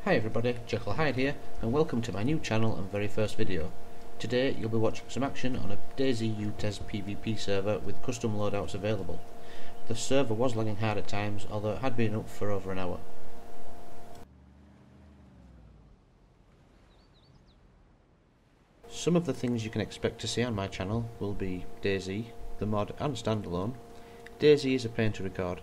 Hi everybody, Jekyll Hyde here, and welcome to my new channel and very first video. Today you'll be watching some action on a DayZ Utes PvP server with custom loadouts available. The server was lagging hard at times, although it had been up for over an hour. Some of the things you can expect to see on my channel will be DayZ, the mod and standalone. DayZ is a pain to record,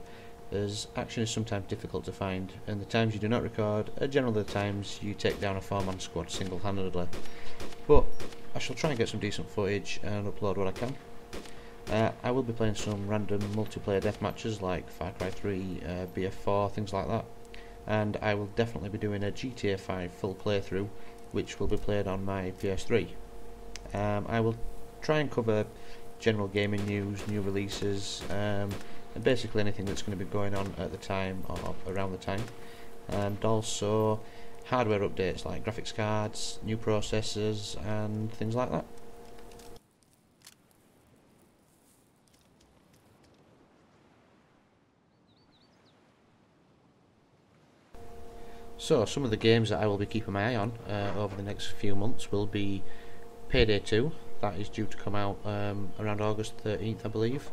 as action is sometimes difficult to find, and the times you do not record are generally the times you take down a 4-man squad single-handedly. But I shall try and get some decent footage and upload what I can. I will be playing some random multiplayer deathmatches like Far Cry 3, BF4, things like that, and I will definitely be doing a GTA 5 full playthrough, which will be played on my PS3. I will try and cover general gaming news, new releases, and basically anything that's going to be going on at the time or around the time, and also hardware updates like graphics cards, new processors and things like that. So some of the games that I will be keeping my eye on over the next few months will be Payday 2, that is due to come out around August 13th I believe.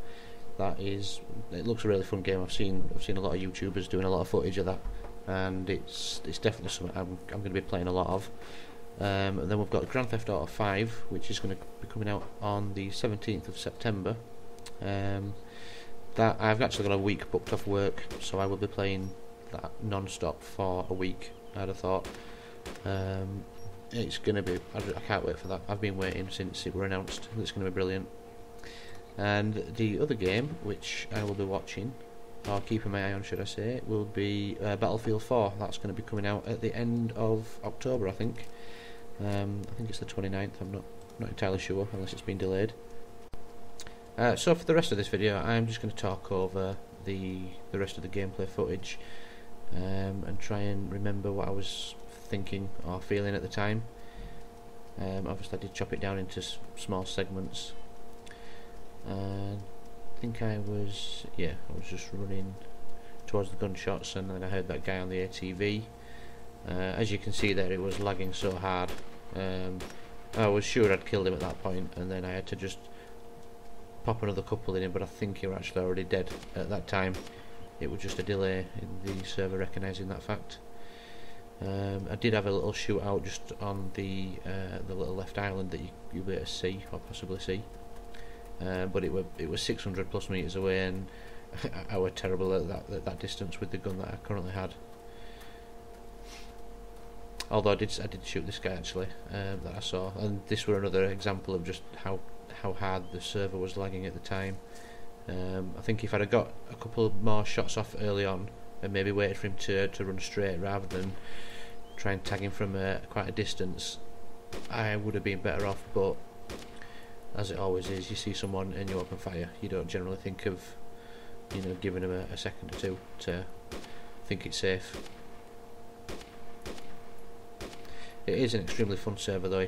It looks a really fun game. I've seen a lot of YouTubers doing a lot of footage of that, and it's definitely something I'm going to be playing a lot of. And then we've got Grand Theft Auto 5, which is going to be coming out on the 17th of September. That I've actually got a week booked off work, so I will be playing that non-stop for a week, I'd have thought. It's going to be, I can't wait for that. I've been waiting since it were announced. It's going to be brilliant. And the other game which I will be watching, or keeping my eye on should I say, will be Battlefield 4. That's going to be coming out at the end of October I think. I think it's the 29th, I'm not entirely sure unless it's been delayed. So for the rest of this video I'm just going to talk over the rest of the gameplay footage and try and remember what I was thinking or feeling at the time. Obviously I did chop it down into small segments. I think I was just running towards the gunshots, and then I heard that guy on the ATV. As you can see there, it was lagging so hard. I was sure I'd killed him at that point, and then I had to just pop another couple in him, but I think he was actually already dead at that time. It was just a delay in the server recognising that fact. I did have a little shootout just on the little left island that you'll be able to see, or possibly see. But it was 600 plus meters away, and I was terrible at that distance with the gun that I currently had. Although I did shoot this guy actually that I saw, and this were another example of just how hard the server was lagging at the time. I think if I'd have got a couple more shots off early on and maybe waited for him to run straight rather than try and tag him from quite a distance, I would have been better off. But as it always is, you see someone and you open fire, you don't generally think of giving them a second or two to think it's safe. It is an extremely fun server though.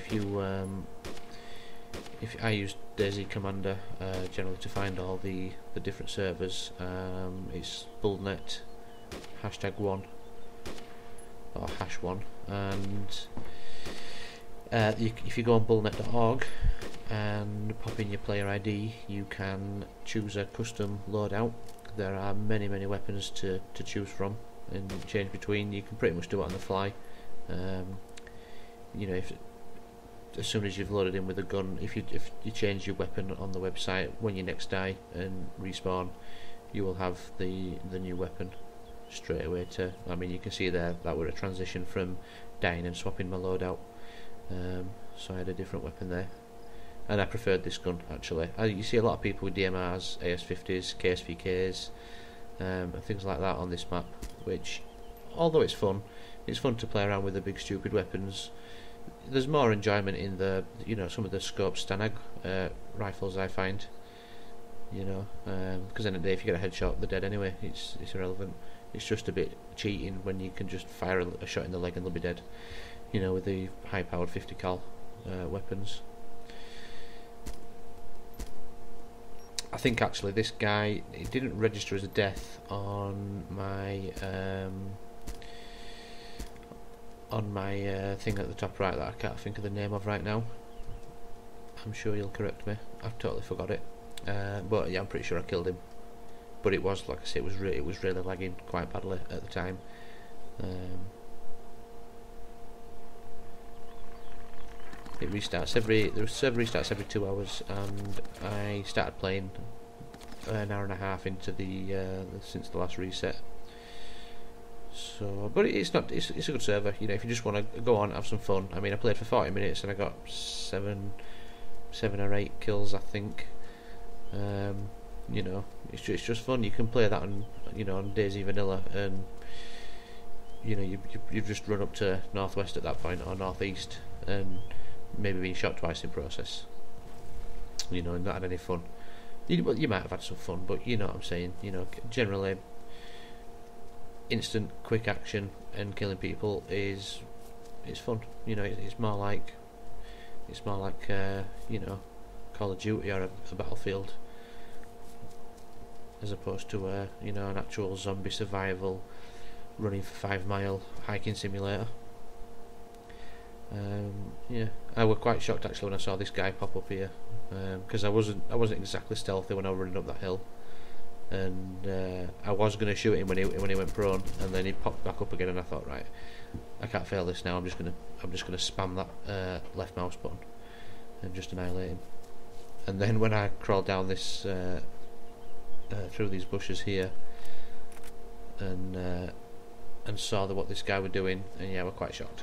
If I use DayZ Commander generally to find all the different servers, it's bullnet #1 or #1, and if you go on bullnet.org and pop in your player ID, you can choose a custom loadout. There are many weapons to choose from and change between. You can pretty much do it on the fly. As soon as you've loaded in with a gun, if you change your weapon on the website, when you next die and respawn, you will have the new weapon straight away. You can see there that were a transition from dying and swapping my loadout. So I had a different weapon there, and I preferred this gun actually. You see a lot of people with DMRs, AS50s, KSVKs, and things like that on this map, which, although it's fun to play around with the big stupid weapons. There's more enjoyment in some of the scope Stanag rifles, I find. Because in the day, if you get a headshot, they're dead anyway. It's irrelevant. It's just a bit cheating when you can just fire a shot in the leg and they'll be dead. With the high-powered 50 cal weapons. I think actually this guy, it didn't register as a death on my on my thing at the top right that I can't think of the name of right now. I'm sure you'll correct me. I've totally forgot it. But yeah, I'm pretty sure I killed him. But it was, like I say, it was really lagging quite badly at the time. It restarts the server restarts every 2 hours, and I started playing an hour and a half into since the last reset. So, but it's a good server. You know, if you just want to go on, have some fun. I mean, I played for 40 minutes and I got seven or 8 kills, I think. You know, it's just fun. You can play that on, you know, on DayZ vanilla, and you know, you've just run up to northwest at that point, or northeast, and maybe been shot twice in process. You know, and not had any fun. You might have had some fun, but you know what I'm saying. You know, generally, instant, quick action and killing people it's fun. You know, it's more like you know, Call of Duty or a Battlefield, as opposed to you know, an actual zombie survival running for 5 mile hiking simulator. Yeah, I was quite shocked actually when I saw this guy pop up here, because I wasn't exactly stealthy when I was running up that hill, and I was going to shoot him when he went prone, and then he popped back up again, and I thought, right, I can't fail this now. I'm just gonna spam that left mouse button and just annihilate him. And then when I crawled down this through these bushes here, and saw what this guy was doing, and yeah, I was quite shocked.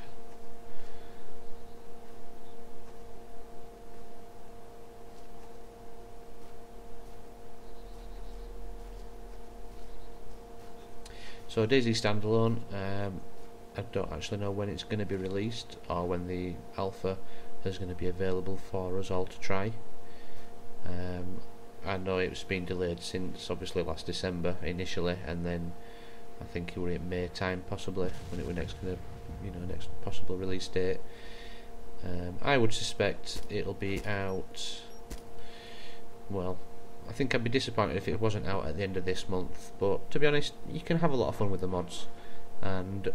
So DayZ standalone, I don't actually know when it's going to be released, or when the alpha is going to be available for us all to try. I know it's been delayed since obviously last December initially, and then I think it were in May time possibly when it were next going to, you know, next possible release date. I would suspect it'll be out. Well, I think I'd be disappointed if it wasn't out at the end of this month, but to be honest, you can have a lot of fun with the mods, and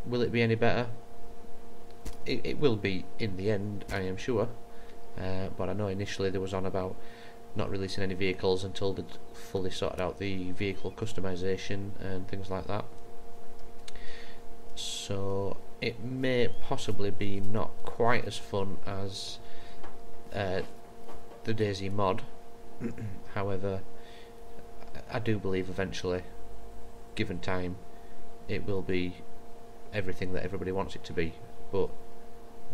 will it be any better? It will be in the end, I am sure, but I know initially there was on about not releasing any vehicles until they'd fully sorted out the vehicle customization and things like that. So it may possibly be not quite as fun as the DayZ mod. However, I do believe eventually, given time, it will be everything that everybody wants it to be, but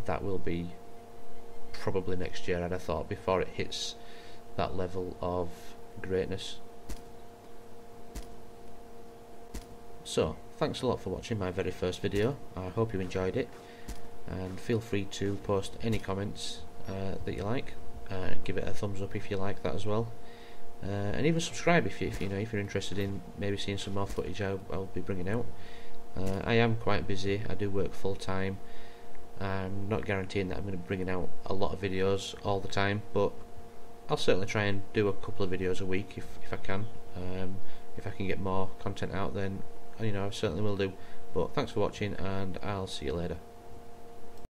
that will be probably next year, I'd have thought, before it hits that level of greatness. So, thanks a lot for watching my very first video. I hope you enjoyed it, and feel free to post any comments that you like. Give it a thumbs up if you like that as well, and even subscribe if you're interested in maybe seeing some more footage I'll be bringing out. I am quite busy. I do work full time. I'm not guaranteeing that I'm going to be bringing out a lot of videos all the time, but I'll certainly try and do a couple of videos a week if I can. If I can get more content out, then you know, I certainly will do. But thanks for watching, and I'll see you later.